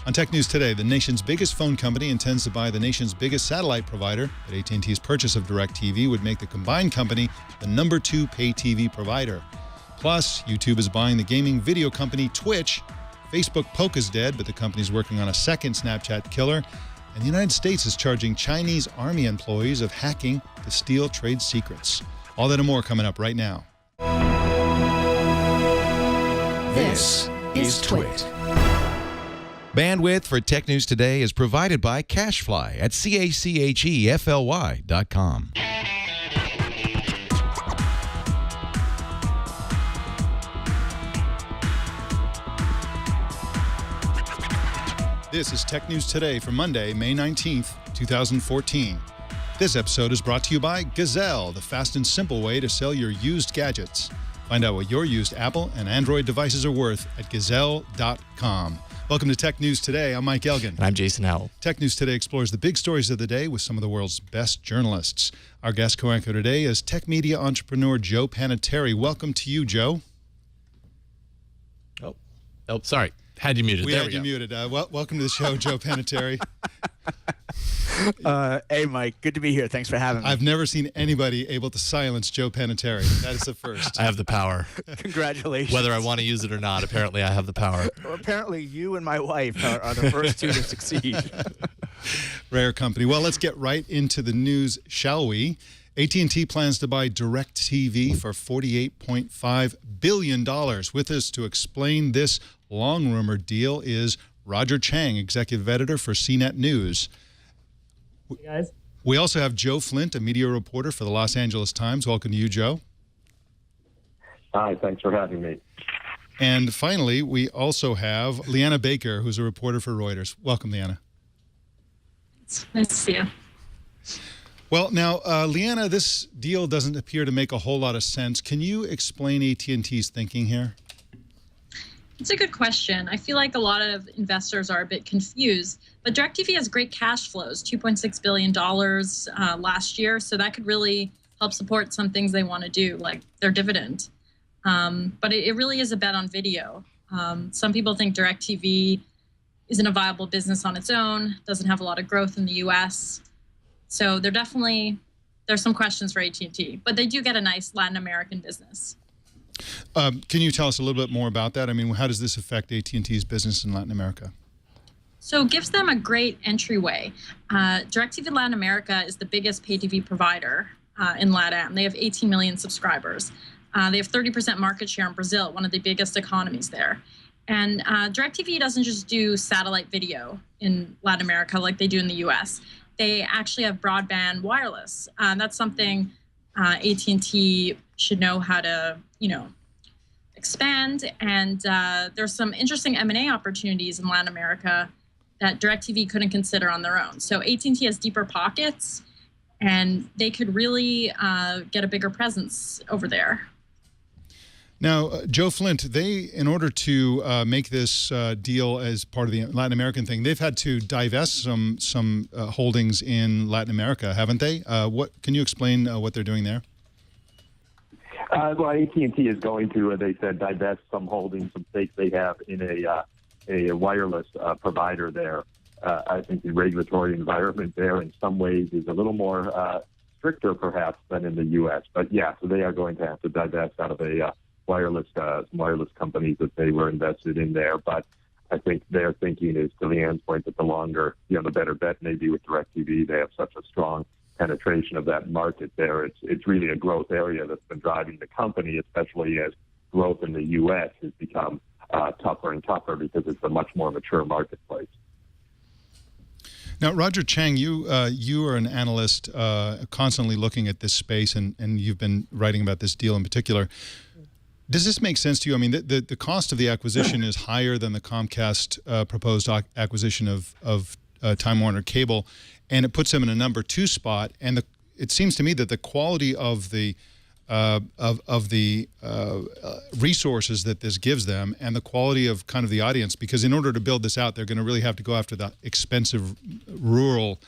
On Tech News Today, the nation's biggest phone company intends to buy the nation's biggest satellite provider, but AT&T's purchase of DirecTV would make the combined company the #2 pay TV provider. Plus, YouTube is buying the gaming video company Twitch. Facebook Poke is dead, but the company's working on a second Snapchat killer. And the United States is charging Chinese army employees of hacking to steal trade secrets. All that and more coming up right now. This is Twit. Bandwidth for Tech News Today is provided by CashFly at CACHEFLY.com. This is Tech News Today for Monday, May 19th, 2014. This episode is brought to you by Gazelle, the fast and simple way to sell your used gadgets. Find out what your used Apple and Android devices are worth at Gazelle.com. Welcome to Tech News Today. I'm Mike Elgin. And I'm Jason Howell. Tech News Today explores the big stories of the day with some of the world's best journalists. Our guest co-anchor today is tech media entrepreneur Joe Panettiere. Welcome to you, Joe. Oh, sorry. Had you muted. We there had you muted. Welcome to the show, Joe Panettiere. Hey, Mike. Good to be here. Thanks for having me. I've never seen anybody able to silence Joe Panettiere. That is the first. I have the power. Congratulations. Whether I want to use it or not, apparently I have the power. Well, apparently you and my wife are the first two to succeed. Rare company. Well, let's get right into the news, shall we? AT&T plans to buy DirecTV for $48.5 billion. With us to explain this long-rumored deal is Roger Chang, executive editor for CNET News. Hey guys. We also have Joe Flint, a media reporter for the Los Angeles Times. Welcome to you, Joe. Hi, thanks for having me. And finally, we also have Leanna Baker, who's a reporter for Reuters. Welcome, Leanna. It's nice to see you. Well, now, Leanna, this deal doesn't appear to make a whole lot of sense. Can you explain AT&T's thinking here? It's a good question. I feel like a lot of investors are a bit confused, but DirecTV has great cash flows, $2.6 billion last year, so that could really help support some things they want to do, like their dividend. But it really is a bet on video. Some people think DirecTV isn't a viable business on its own, doesn't have a lot of growth in the U.S., so there's some questions for AT&T, but they do get a nice Latin American business. Can you tell us a little bit more about that? I mean, how does this affect AT&T's business in Latin America? So it gives them a great entryway. DirecTV Latin America is the biggest pay TV provider in LATAM. They have 18 million subscribers. They have 30% market share in Brazil, one of the biggest economies there. And DirecTV doesn't just do satellite video in Latin America like they do in the US. They actually have broadband wireless. That's something AT&T should know how to, expand. And there's some interesting M&A opportunities in Latin America that DirecTV couldn't consider on their own. So AT&T has deeper pockets, and they could really get a bigger presence over there. Now, Joe Flint, in order to make this deal as part of the Latin American thing, they've had to divest some holdings in Latin America, haven't they? Can you explain what they're doing there? Well, AT&T is going to, as they said, divest some holdings, some stakes they have in a wireless provider there. I think the regulatory environment there in some ways is a little more stricter perhaps than in the U.S. But yeah, so they are going to have to divest out of a wireless companies that they were invested in there. But I think their thinking is, to Leanne's point, that the longer, the better bet may be with DirecTV. They have such a strong penetration of that market there. It's really a growth area that's been driving the company, especially as growth in the U.S. has become tougher and tougher because it's a much more mature marketplace. Now, Roger Chang, you are an analyst constantly looking at this space, and you've been writing about this deal in particular. Does this make sense to you? I mean, the cost of the acquisition is higher than the Comcast proposed acquisition of Time Warner Cable, and it puts them in a #2 spot. And it seems to me that the quality of the resources that this gives them, and the quality of kind of the audience, because in order to build this out, they're going to really have to go after the expensive rural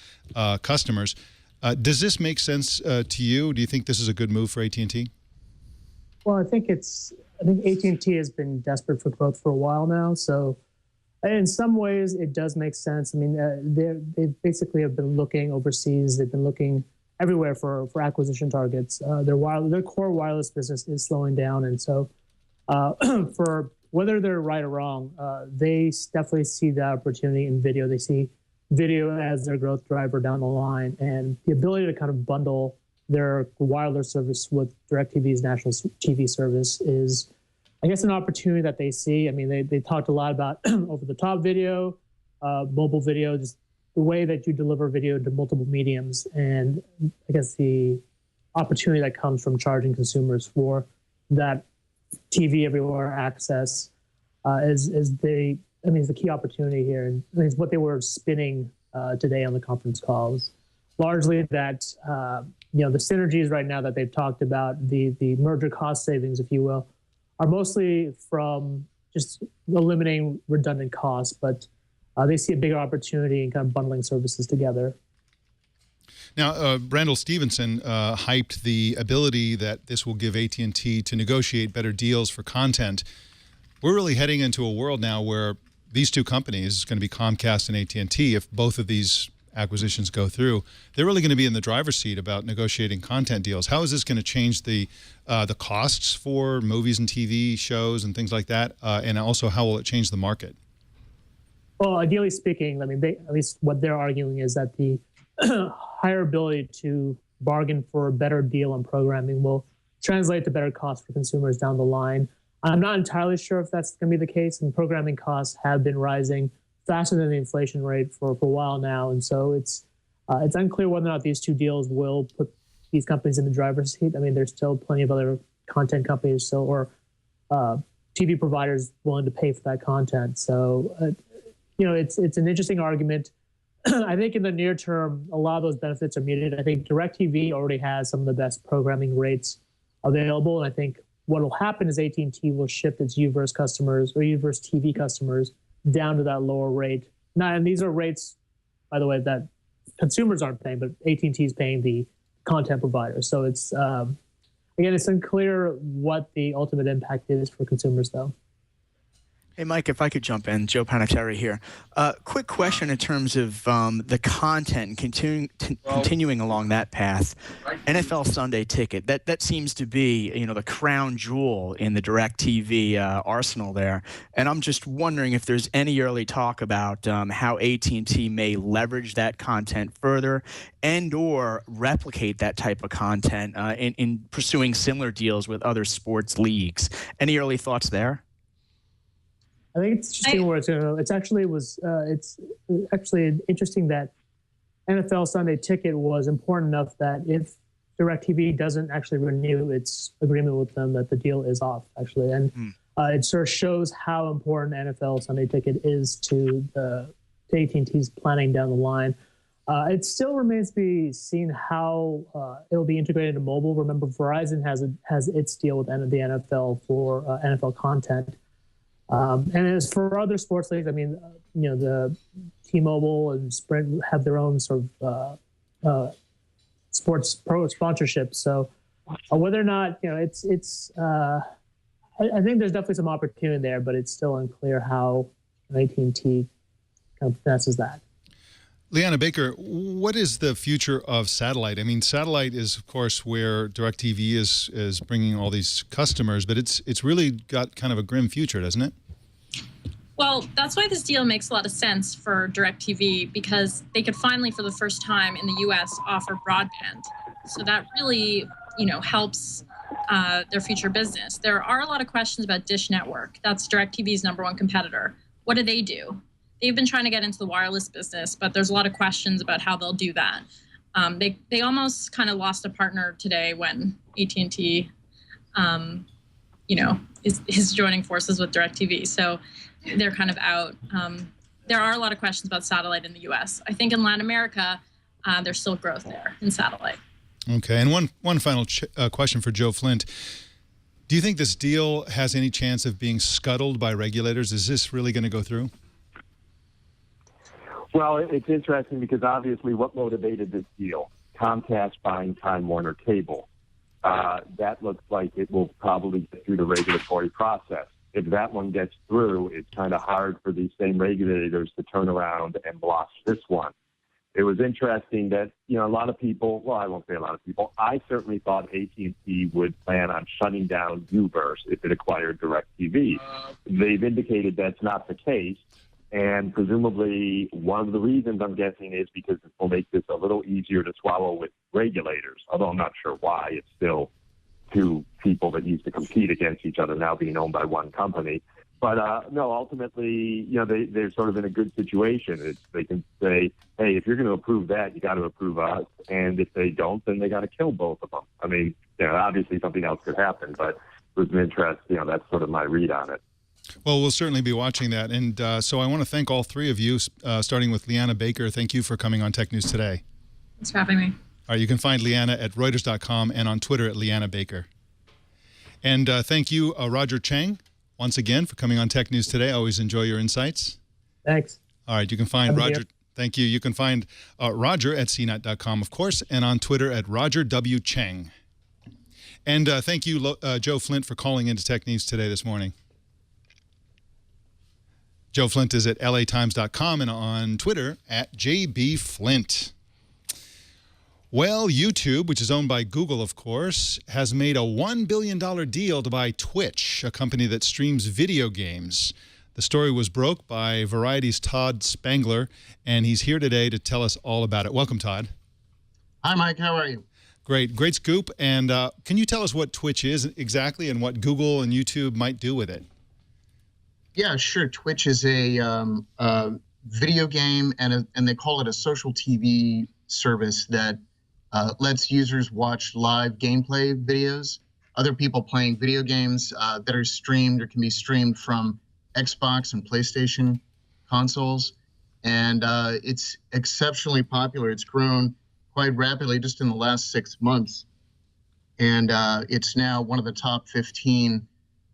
customers. Does this make sense to you? Do you think this is a good move for AT&T? Well, I think AT&T has been desperate for growth for a while now. So In some ways, it does make sense. I mean, they basically have been looking overseas. They've been looking everywhere for acquisition targets. Their core wireless business is slowing down, and so for whether they're right or wrong, they definitely see the opportunity in video. They see video as their growth driver down the line, and the ability to kind of bundle their wireless service with DirecTV's national TV service is, I guess, an opportunity that they see. I mean, they talked a lot about over-the-top video, mobile video, just the way that you deliver video to multiple mediums, and I guess the opportunity that comes from charging consumers for that TV everywhere access is the key opportunity here, and it's what they were spinning today on the conference calls. Largely that the synergies right now that they've talked about, the merger cost savings, if you will, are mostly from just eliminating redundant costs, but they see a bigger opportunity in kind of bundling services together. Now, Randall Stevenson hyped the ability that this will give AT&T to negotiate better deals for content. We're really heading into a world now where these two companies, it's going to be Comcast and AT&T, if both of these acquisitions go through, they're really going to be in the driver's seat about negotiating content deals. How is this going to change the costs for movies and TV shows and things like that? And also, how will it change the market? Well, ideally speaking, I mean, at least what they're arguing is that the higher ability to bargain for a better deal on programming will translate to better costs for consumers down the line. I'm not entirely sure if that's going to be the case, and programming costs have been rising faster than the inflation rate for a while now, and so it's unclear whether or not these two deals will put these companies in the driver's seat. I mean, there's still plenty of other content companies or TV providers willing to pay for that content. So, it's an interesting argument. I think in the near term, a lot of those benefits are muted. I think DirecTV already has some of the best programming rates available, and I think what will happen is AT&T will shift its UVerse customers or UVerse TV customers down to that lower rate. Now, and these are rates, by the way, that consumers aren't paying, but AT&T is paying the content providers. So it's, again, it's unclear what the ultimate impact is for consumers, though. Hey, Mike, if I could jump in. Joe Panettiere here. Quick question in terms of the content, continuing along that path. NFL Sunday Ticket, that seems to be, the crown jewel in the DirecTV arsenal there. And I'm just wondering if there's any early talk about how AT&T may leverage that content further and or replicate that type of content in pursuing similar deals with other sports leagues. Any early thoughts there? I think it's interesting where it's actually interesting that NFL Sunday Ticket was important enough that if DirecTV doesn't actually renew its agreement with them, that the deal is off, actually. And it sort of shows how important NFL Sunday Ticket is to AT&T's planning down the line. It still remains to be seen how it'll be integrated into mobile. Remember, Verizon has its deal with the NFL for NFL content. And as for other sports leagues, I mean, the T-Mobile and Sprint have their own sort of sports pro sponsorship. So whether or not, I think there's definitely some opportunity there, but it's still unclear how AT&T kind of finesses that. Liana Baker, what is the future of satellite? I mean, satellite is, of course, where DirecTV is bringing all these customers, but it's really got kind of a grim future, doesn't it? Well, that's why this deal makes a lot of sense for DirecTV, because they could finally, for the first time in the U.S., offer broadband. So that really, helps their future business. There are a lot of questions about Dish Network. That's DirecTV's #1 competitor. What do? They've been trying to get into the wireless business, but there's a lot of questions about how they'll do that. They almost kind of lost a partner today when AT&T, is joining forces with DirecTV. So they're kind of out. There are a lot of questions about satellite in the U.S. I think in Latin America, there's still growth there in satellite. Okay, and one final question for Joe Flint. Do you think this deal has any chance of being scuttled by regulators? Is this really going to go through? Well, it's interesting because obviously what motivated this deal? Comcast buying Time Warner Cable. That looks like it will probably get through the regulatory process. if that one gets through, it's kind of hard for these same regulators to turn around and block this one. It was interesting that, a lot of people, well, I won't say a lot of people, I certainly thought AT&T would plan on shutting down Uverse if it acquired DirecTV. They've indicated that's not the case, and presumably one of the reasons, I'm guessing, is because it will make this a little easier to swallow with regulators, although I'm not sure why. It's still two people that used to compete against each other now being owned by one company. But no, ultimately, they're sort of in a good situation. They can say, hey, if you're going to approve that, you got to approve us. And if they don't, then they got to kill both of them. I mean, obviously something else could happen, but it was an interest. That's sort of my read on it. Well, we'll certainly be watching that. And so I want to thank all three of you, starting with Leanna Baker. Thank you for coming on Tech News Today. Thanks for having me. All right, you can find Leanna at Reuters.com and on Twitter at Leanna Baker. And thank you, Roger Cheng, once again for coming on Tech News Today. I always enjoy your insights. Thanks. All right, you can find Roger. Thank you. You can find Roger at CNET.com, of course, and on Twitter at Roger W. Cheng. And thank you, Joe Flint, for calling into Tech News Today this morning. Joe Flint is at LATimes.com and on Twitter at JBFlint. Well, YouTube, which is owned by Google, of course, has made a $1 billion deal to buy Twitch, a company that streams video games. The story was broke by Variety's Todd Spangler, and he's here today to tell us all about it. Welcome, Todd. Hi, Mike. How are you? Great scoop. And can you tell us what Twitch is exactly and what Google and YouTube might do with it? Yeah, sure. Twitch is a video game, and they call it a social TV service that lets users watch live gameplay videos, other people playing video games that are streamed or can be streamed from Xbox and PlayStation consoles. And it's exceptionally popular. It's grown quite rapidly just in the last 6 months. And it's now one of the top 15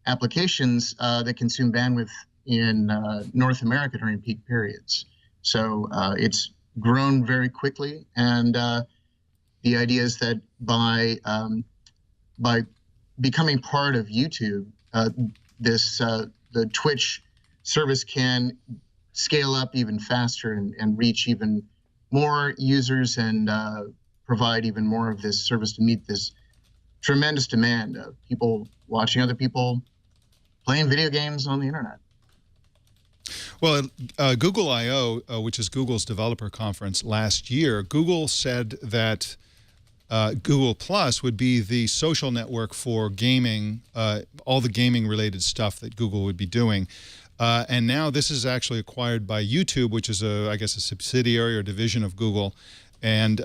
applications that consume bandwidth in North America during peak periods. So it's grown very quickly, and the idea is that by becoming part of YouTube, the Twitch service can scale up even faster and reach even more users and provide even more of this service to meet this tremendous demand of people watching other people playing video games on the internet. Well, Google I/O, which is Google's developer conference last year, Google said that Google Plus would be the social network for gaming, all the gaming-related stuff that Google would be doing. And now this is actually acquired by YouTube, which is, I guess, a subsidiary or division of Google. And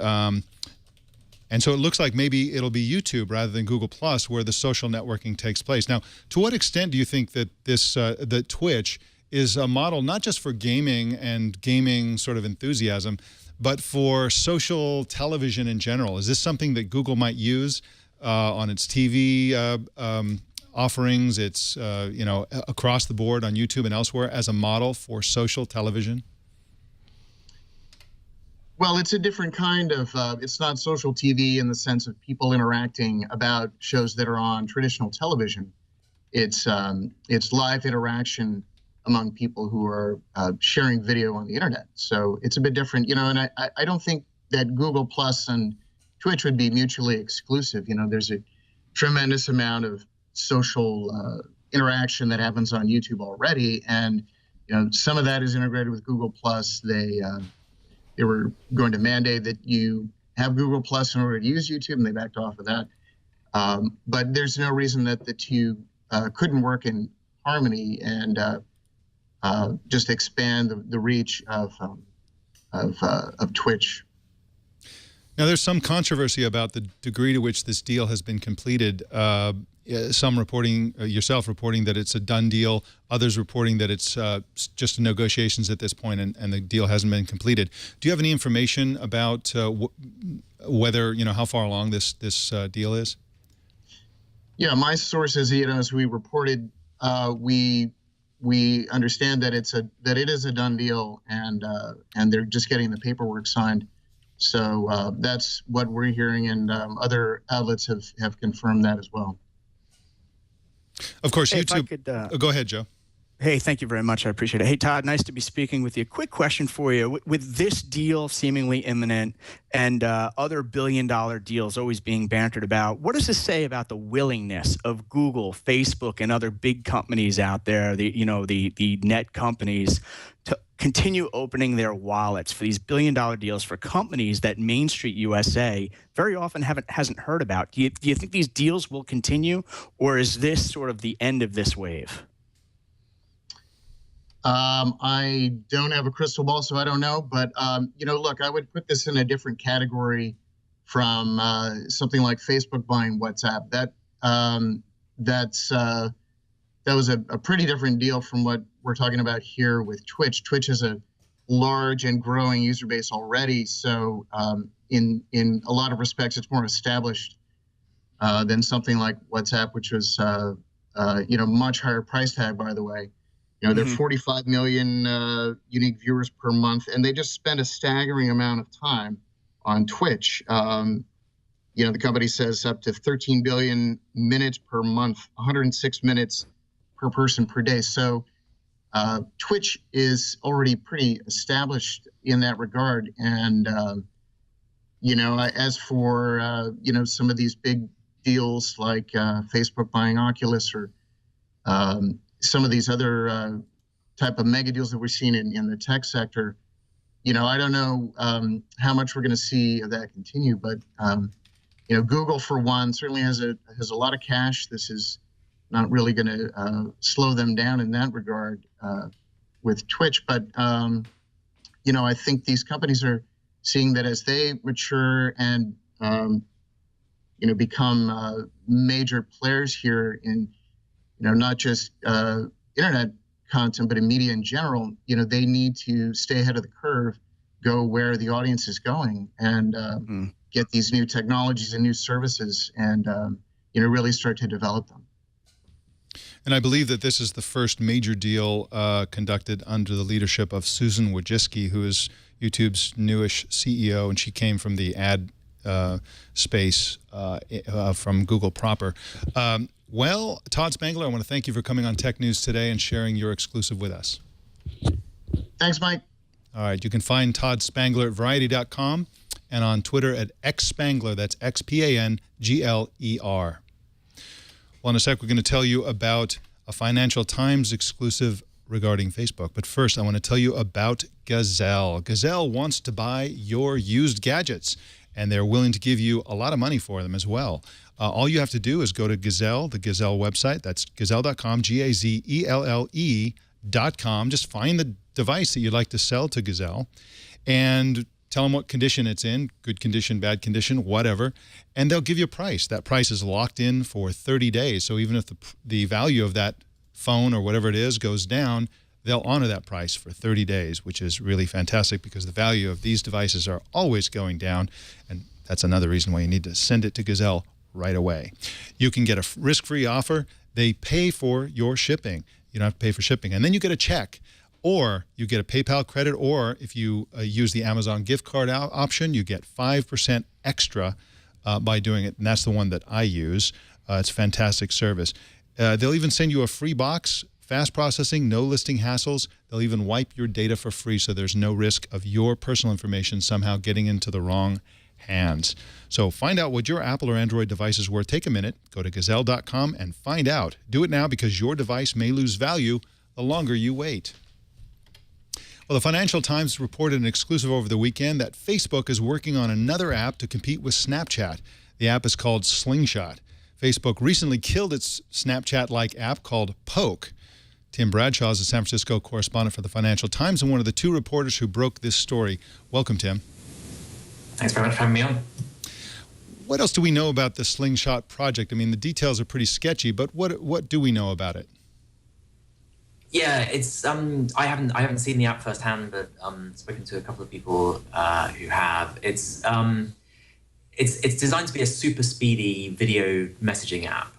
so it looks like maybe it'll be YouTube rather than Google Plus where the social networking takes place. Now, to what extent do you think that that Twitch is a model not just for gaming and gaming sort of enthusiasm, but for social television in general? Is this something that Google might use on its TV offerings, its across the board on YouTube and elsewhere as a model for social television? Well, it's a different kind of, it's not social TV in the sense of people interacting about shows that are on traditional television. It's live interaction among people who are sharing video on the internet. So it's a bit different, and I don't think that Google Plus and Twitch would be mutually exclusive. There's a tremendous amount of social interaction that happens on YouTube already. And, some of that is integrated with Google Plus. They were going to mandate that you have Google Plus in order to use YouTube, and they backed off of that. But there's no reason that the two couldn't work in harmony and just expand the reach of Twitch. Now, there's some controversy about the degree to which this deal has been completed. Some reporting, yourself reporting that it's a done deal, others reporting that it's just negotiations at this point and the deal hasn't been completed. Do you have any information about whether, how far along this deal is? Yeah, my sources, as we reported, we understand that it is a done deal, and they're just getting the paperwork signed. So that's what we're hearing, and other outlets have confirmed that as well. Of course, Hey, if I YouTube. could, Go ahead, Joe. Hey, thank you very much. I appreciate it. Hey, Todd, nice to be speaking with you. Quick question for you. With this deal seemingly imminent and other billion-dollar deals always being bantered about, what does this say about the willingness of Google, Facebook, and other big companies out there, the net companies, to continue opening their wallets for these billion-dollar deals for companies that Main Street USA very often hasn't heard about? Do you think these deals will continue, or is this sort of the end of this wave? I don't have a crystal ball, so I don't know. But, look, I would put this in a different category from something like Facebook buying WhatsApp. That was a pretty different deal from what we're talking about here with Twitch. Twitch has a large and growing user base already. So in a lot of respects, it's more established than something like WhatsApp, which was, much higher price tag, by the way. They're 45 million unique viewers per month, and they just spend a staggering amount of time on Twitch. The company says up to 13 billion minutes per month, 106 minutes per person per day. So Twitch is already pretty established in that regard. And, as for, some of these big deals like Facebook buying Oculus or some of these other type of mega deals that we're seeing in the tech sector, I don't know how much we're going to see of that continue, but Google, for one, certainly has a lot of cash. This is not really going to slow them down in that regard with Twitch, but I think these companies are seeing that as they mature and become major players here in not just internet content, but in media in general, they need to stay ahead of the curve, go where the audience is going, and get these new technologies and new services, and really start to develop them. And I believe that this is the first major deal conducted under the leadership of Susan Wojcicki, who is YouTube's newish CEO, and she came from the ad space from Google proper. Well, Todd Spangler, I want to thank you for coming on Tech News today and sharing your exclusive with us. Thanks, Mike. All right, you can find Todd Spangler at Variety.com and on Twitter at XSpangler. That's XPANGLER. Well, in a sec, we're going to tell you about a Financial Times exclusive regarding Facebook. But first, I want to tell you about Gazelle. Gazelle wants to buy your used gadgets, and they're willing to give you a lot of money for them as well. All you have to do is go to Gazelle, the Gazelle website. That's gazelle.com, Gazelle.com. Just find the device that you'd like to sell to Gazelle and tell them what condition it's in, good condition, bad condition, whatever, and they'll give you a price. That price is locked in for 30 days. So even if the value of that phone or whatever it is goes down, they'll honor that price for 30 days, which is really fantastic because the value of these devices are always going down, and that's another reason why you need to send it to Gazelle right away. You can get a risk-free offer. They pay for your shipping. You don't have to pay for shipping. And then you get a check, or you get a PayPal credit, or if you use the Amazon gift card option, you get 5% extra by doing it. And that's the one that I use. It's a fantastic service. They'll even send you a free box, fast processing, no listing hassles. They'll even wipe your data for free, so there's no risk of your personal information somehow getting into the wrong hands. So find out what your Apple or Android device is worth. Take a minute, go to Gazelle.com and find out. Do it now because your device may lose value the longer you wait. Well, the Financial Times reported an exclusive over the weekend that Facebook is working on another app to compete with Snapchat. The app is called Slingshot. Facebook recently killed its Snapchat-like app called Poke. Tim Bradshaw is a San Francisco correspondent for the Financial Times and one of the two reporters who broke this story. Welcome, Tim. Thanks very much for having me on. What else do we know about the Slingshot project? I mean, the details are pretty sketchy, but what do we know about it? Yeah, it's I haven't seen the app firsthand, but spoken to a couple of people who have. it's designed to be a super speedy video messaging app,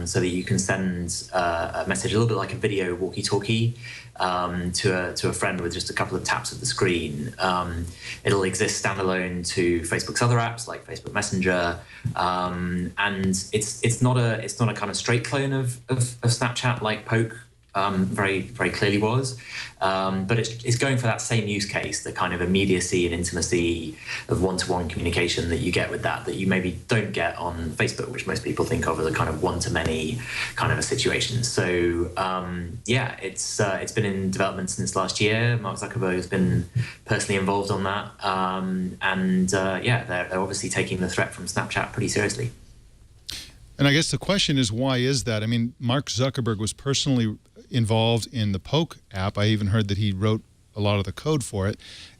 so that you can send a message a little bit like a video walkie-talkie to a friend with just a couple of taps of the screen. It'll exist standalone to Facebook's other apps like Facebook Messenger, and it's not a kind of straight clone of Snapchat like Poke very, very clearly was, but it's going for that same use case, the kind of immediacy and intimacy of one-to-one communication that you get with that you maybe don't get on Facebook, which most people think of as a kind of one-to-many kind of a situation. So yeah, it's been in development since last year. Mark Zuckerberg has been personally involved on that, and yeah, they're obviously taking the threat from Snapchat pretty seriously. And I guess the question is, why is that? I mean, Mark Zuckerberg was personally involved in the Poke app. I even heard that he wrote a lot of the code for it.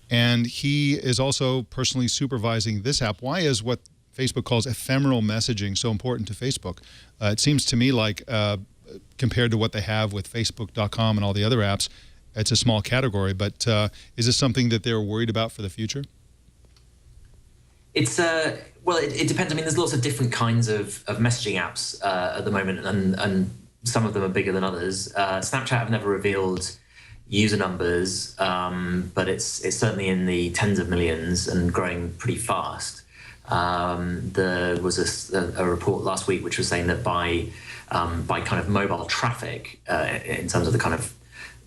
And he is also personally supervising this app. Why is what Facebook calls ephemeral messaging so important to Facebook? It seems to me like, compared to what they have with Facebook.com and all the other apps, it's a small category. But is this something that they're worried about for the future? It's well, it depends. I mean, there's lots of different kinds of messaging apps at the moment, and some of them are bigger than others. Snapchat have never revealed user numbers, but it's certainly in the tens of millions and growing pretty fast. There was a report last week which was saying that by kind of mobile traffic, in terms of the kind of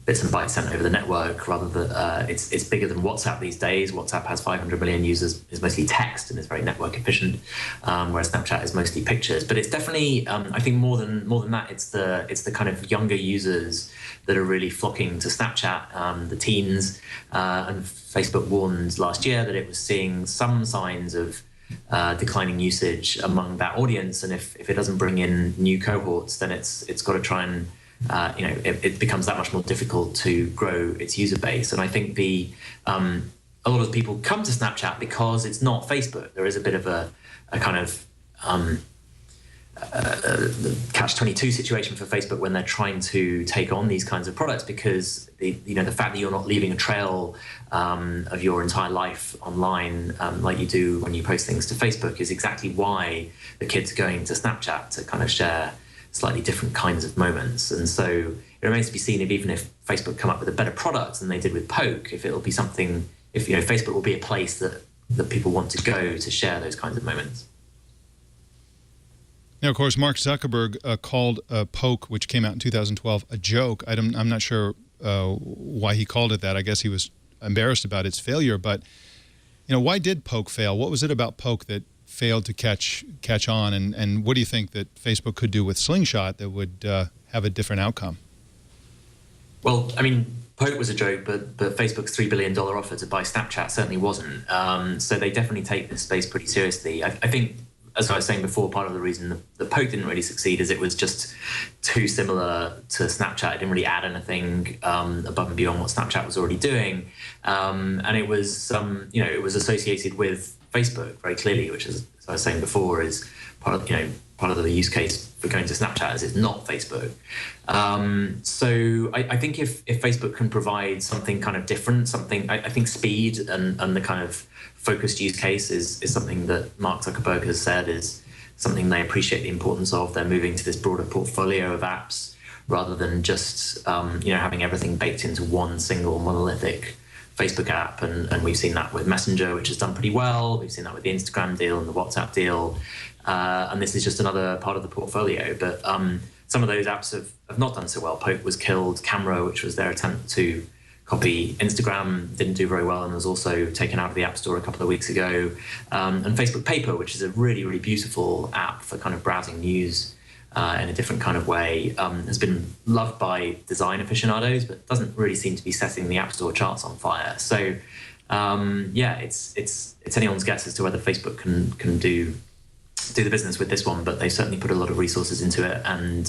bits and bytes sent over the network, rather than it's bigger than WhatsApp these days. WhatsApp has 500 million users, is mostly text and is very network efficient, whereas Snapchat is mostly pictures. But it's definitely, I think more than that, it's the kind of younger users that are really flocking to Snapchat, the teens, and Facebook warned last year that it was seeing some signs of declining usage among that audience, and if it doesn't bring in new cohorts, then it's got to try and it becomes that much more difficult to grow its user base. And I think a lot of people come to Snapchat because it's not Facebook. There is a bit of a kind of catch-22 situation for Facebook when they're trying to take on these kinds of products, because the fact that you're not leaving a trail of your entire life online like you do when you post things to Facebook is exactly why the kids are going to Snapchat to kind of share slightly different kinds of moments. And so it remains to be seen even if Facebook come up with a better product than they did with Poke, if it'll be something, if Facebook will be a place that people want to go to share those kinds of moments. Now, of course, Mark Zuckerberg called Poke, which came out in 2012, a joke. I'm not sure why he called it that. I guess he was embarrassed about its failure. But why did Poke fail? What was it about Poke that failed to catch on, and what do you think that Facebook could do with Slingshot that would have a different outcome? Well, I mean, Poke was a joke, but Facebook's $3 billion offer to buy Snapchat certainly wasn't. So they definitely take this space pretty seriously. I think, as I was saying before, part of the reason that Poke didn't really succeed is it was just too similar to Snapchat. It didn't really add anything above and beyond what Snapchat was already doing, and it was it was associated with Facebook very clearly, which is, as I was saying before, is part of the use case for going to Snapchat is it's not Facebook. So I think if Facebook can provide something kind of different, I think speed and the kind of focused use case is something that Mark Zuckerberg has said is something they appreciate the importance of. They're moving to this broader portfolio of apps rather than just having everything baked into one single monolithic Facebook app, and we've seen that with Messenger, which has done pretty well. We've seen that with the Instagram deal and the WhatsApp deal, and this is just another part of the portfolio. But some of those apps have not done so well. Poke was killed. Camera, which was their attempt to copy Instagram, didn't do very well and was also taken out of the App Store a couple of weeks ago. And Facebook Paper, which is a really, really beautiful app for kind of browsing news in a different kind of way, has been loved by design aficionados, but doesn't really seem to be setting the App Store charts on fire. So, yeah, it's anyone's guess as to whether Facebook can do the business with this one, but they certainly put a lot of resources into it. And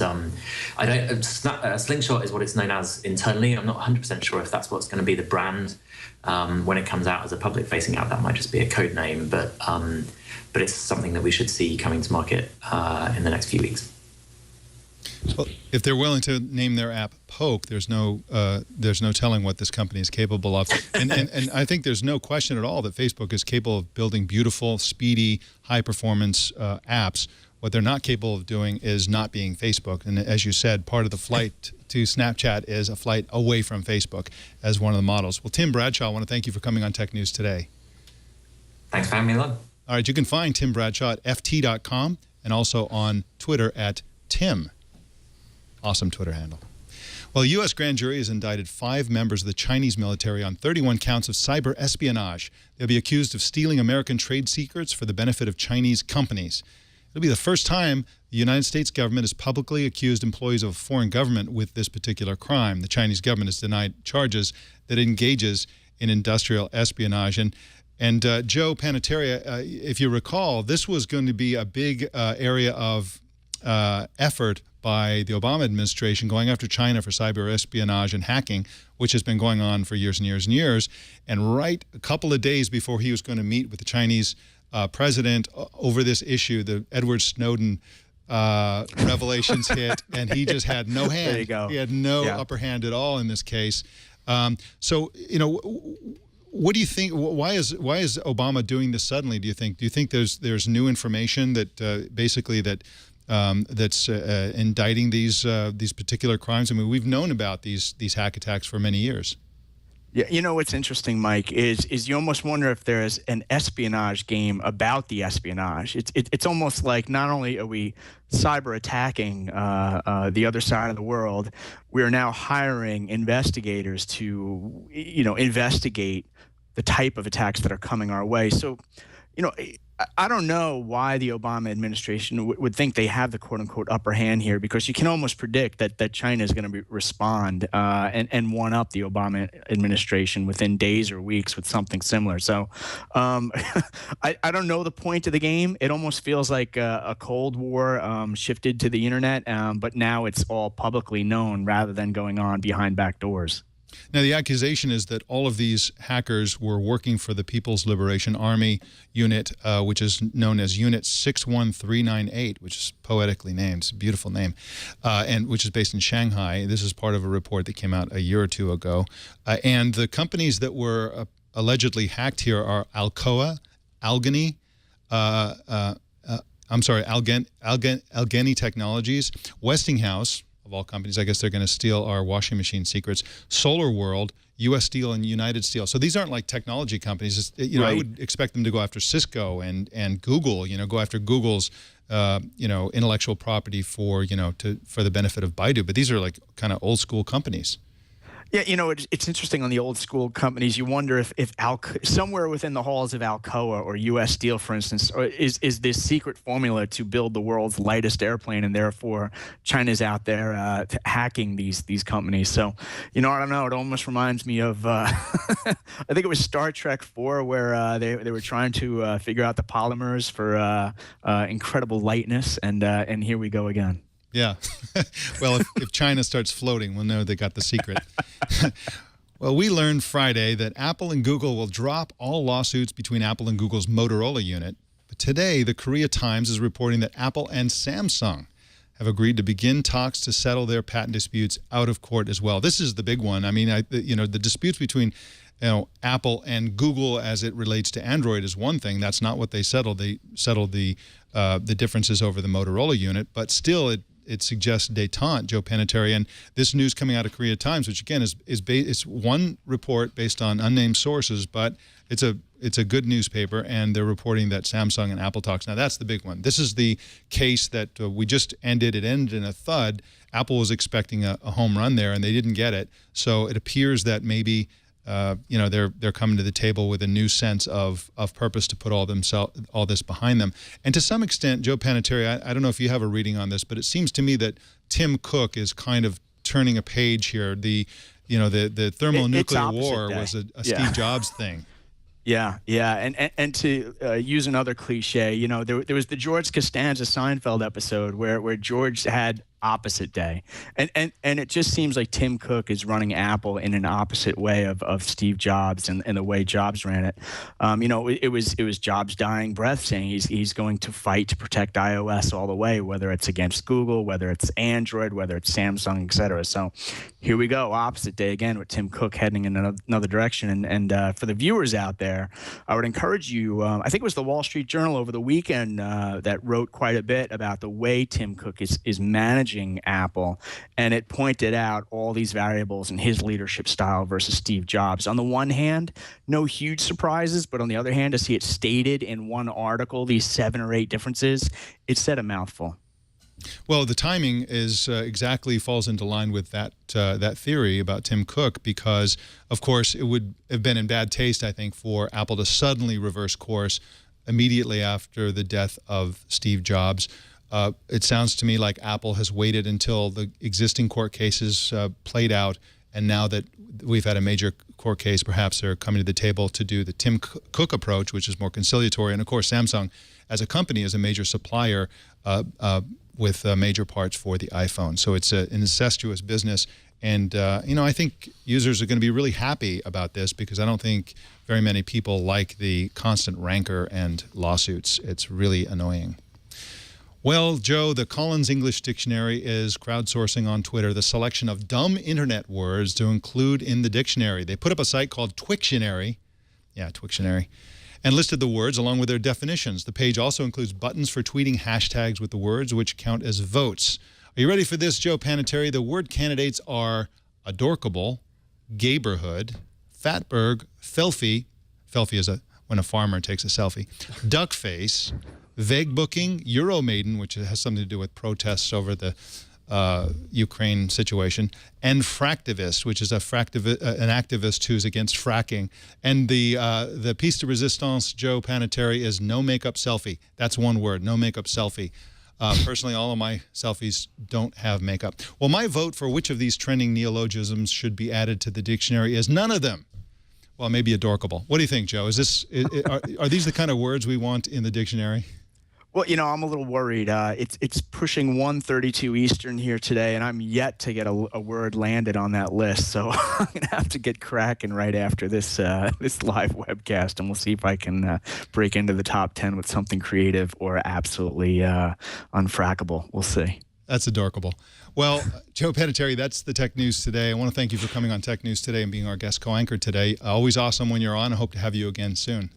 Slingshot is what it's known as internally. I'm not 100% sure if that's what's going to be the brand when it comes out as a public-facing app. That might just be a code name, but it's something that we should see coming to market in the next few weeks. Well, if they're willing to name their app Poke, there's no telling what this company is capable of. And I think there's no question at all that Facebook is capable of building beautiful, speedy, high-performance apps. What they're not capable of doing is not being Facebook. And as you said, part of the flight to Snapchat is a flight away from Facebook as one of the models. Well, Tim Bradshaw, I want to thank you for coming on Tech News Today. Thanks for having me along. All right, you can find Tim Bradshaw at ft.com and also on Twitter at Tim. Awesome Twitter handle. Well, a U.S. grand jury has indicted 5 members of the Chinese military on 31 counts of cyber espionage. They'll be accused of stealing American trade secrets for the benefit of Chinese companies. It'll be the first time the United States government has publicly accused employees of a foreign government with this particular crime. The Chinese government has denied charges that it engages in industrial espionage. And Joe Panettiere, if you recall, this was going to be a big area of effort by the Obama administration going after China for cyber espionage and hacking, which has been going on for years and years and years. And right a couple of days before he was going to meet with the Chinese president over this issue, the Edward Snowden revelations hit, and he just had no hand. There you go. He had no upper hand at all in this case. So, you know, what do you think? Why is Obama doing this suddenly? Do you think? Do you think there's new information that basically that's indicting these particular crimes? I mean, we've known about these hack attacks for many years. Yeah, you know what's interesting, Mike, is you almost wonder if there's an espionage game about the espionage. It's almost like not only are we cyber attacking the other side of the world, we are now hiring investigators to, investigate the type of attacks that are coming our way. So, I don't know why the Obama administration would think they have the quote-unquote upper hand here, because you can almost predict that China is going to respond and one-up the Obama administration within days or weeks with something similar. So I don't know the point of the game. It almost feels like a Cold War shifted to the internet, but now it's all publicly known rather than going on behind back doors. Now, the accusation is that all of these hackers were working for the People's Liberation Army unit, which is known as Unit 61398, which is poetically named. It's a beautiful name, and which is based in Shanghai. This is part of a report that came out a year or two ago. And the companies that were allegedly hacked here are Alcoa, Allegheny Technologies, Westinghouse. Of all companies, I guess they're going to steal our washing machine secrets. Solar World, U.S. Steel, and United Steel. So these aren't like technology companies. Right. I would expect them to go after Cisco and Google. Go after Google's intellectual property for the benefit of Baidu. But these are like kind of old school companies. Yeah, it's interesting on the old school companies. You wonder if somewhere within the halls of Alcoa or U.S. Steel, for instance, is this secret formula to build the world's lightest airplane, and therefore China's out there hacking these companies. So, I don't know. It almost reminds me of I think it was Star Trek 4, where they were trying to figure out the polymers for incredible lightness, and here we go again. Yeah. Well, if China starts floating, we'll know they got the secret. Well, we learned Friday that Apple and Google will drop all lawsuits between Apple and Google's Motorola unit. But today, the Korea Times is reporting that Apple and Samsung have agreed to begin talks to settle their patent disputes out of court as well. This is the big one. I mean, the disputes between Apple and Google as it relates to Android is one thing. That's not what they settled. They settled the differences over the Motorola unit, but still it suggests détente, Joe Panettiere. And this news coming out of Korea Times, which again is one report based on unnamed sources, but it's a good newspaper, and they're reporting that Samsung and Apple talks. Now that's the big one. This is the case that we just ended. It ended in a thud. Apple was expecting a home run there, and they didn't get it. So it appears that maybe they're coming to the table with a new sense of purpose to put all this behind them. And to some extent, Joe Panettiere, I don't know if you have a reading on this, but it seems to me that Tim Cook is kind of turning a page here. The thermonuclear war was a Steve Jobs thing. Yeah, and to use another cliche, there was the George Costanza Seinfeld episode where George had opposite day. And it just seems like Tim Cook is running Apple in an opposite way of Steve Jobs and the way Jobs ran it. It was Jobs' dying breath saying he's going to fight to protect iOS all the way, whether it's against Google, whether it's Android, whether it's Samsung, et cetera. So here we go, opposite day again with Tim Cook heading in another direction. And for the viewers out there, I would encourage you, I think it was the Wall Street Journal over the weekend that wrote quite a bit about the way Tim Cook is managing Apple, and it pointed out all these variables in his leadership style versus Steve Jobs. On the one hand, no huge surprises, but on the other hand, to see it stated in one article, these 7 or 8 differences, it said a mouthful. Well, the timing is exactly falls into line with that theory about Tim Cook, because, of course, it would have been in bad taste, I think, for Apple to suddenly reverse course immediately after the death of Steve Jobs. It sounds to me like Apple has waited until the existing court cases played out, and now that we've had a major court case, perhaps they're coming to the table to do the Tim Cook approach, which is more conciliatory. And, of course, Samsung, as a company, is a major supplier with major parts for the iPhone. So it's an incestuous business. And, I think users are going to be really happy about this, because I don't think very many people like the constant rancor and lawsuits. It's really annoying. Well, Joe, the Collins English Dictionary is crowdsourcing on Twitter the selection of dumb internet words to include in the dictionary. They put up a site called Twictionary. Yeah, Twictionary. And listed the words along with their definitions. The page also includes buttons for tweeting hashtags with the words, which count as votes. Are you ready for this, Joe Panettiere? The word candidates are adorkable, gayborhood, fatberg, filthy is when a farmer takes a selfie, duckface, vague booking, Euromaiden, which has something to do with protests over the Ukraine situation, and fractivist, which is an activist who's against fracking. And the piece de resistance, Joe Panettiere, is no makeup selfie. That's one word, no makeup selfie. Personally, all of my selfies don't have makeup. Well, my vote for which of these trending neologisms should be added to the dictionary is none of them. Well, maybe adorkable. What do you think, Joe? Are these the kind of words we want in the dictionary? Well, I'm a little worried. It's pushing 1:32 Eastern here today, and I'm yet to get a word landed on that list. So I'm going to have to get cracking right after this live webcast, and we'll see if I can break into the top 10 with something creative or absolutely unfrackable. We'll see. That's adorkable. Well, Joe Panettiere, that's the Tech News Today. I want to thank you for coming on Tech News Today and being our guest co-anchor today. Always awesome when you're on. I hope to have you again soon.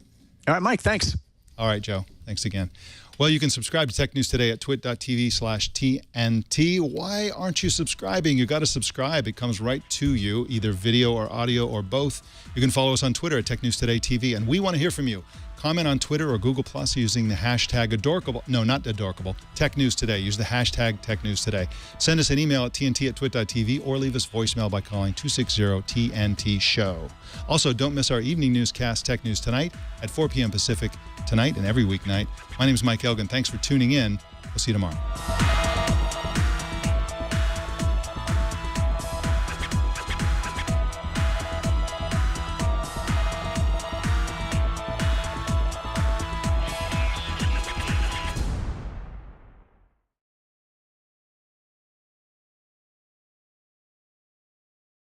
All right, Mike, thanks. All right, Joe. Thanks again. Well, you can subscribe to Tech News Today at twit.tv/TNT. Why aren't you subscribing? You got to subscribe. It comes right to you, either video or audio or both. You can follow us on Twitter at Tech News Today TV, and we want to hear from you. Comment on Twitter or Google Plus using the hashtag adorkable. No, not adorkable. Tech News Today. Use the hashtag Tech News Today. Send us an email at tnt@twit.tv or leave us voicemail by calling 260-TNT-SHOW. Also, don't miss our evening newscast, Tech News Tonight, at 4 p.m. Pacific tonight and every weeknight. My name is Mike Elgin. Thanks for tuning in. We'll see you tomorrow.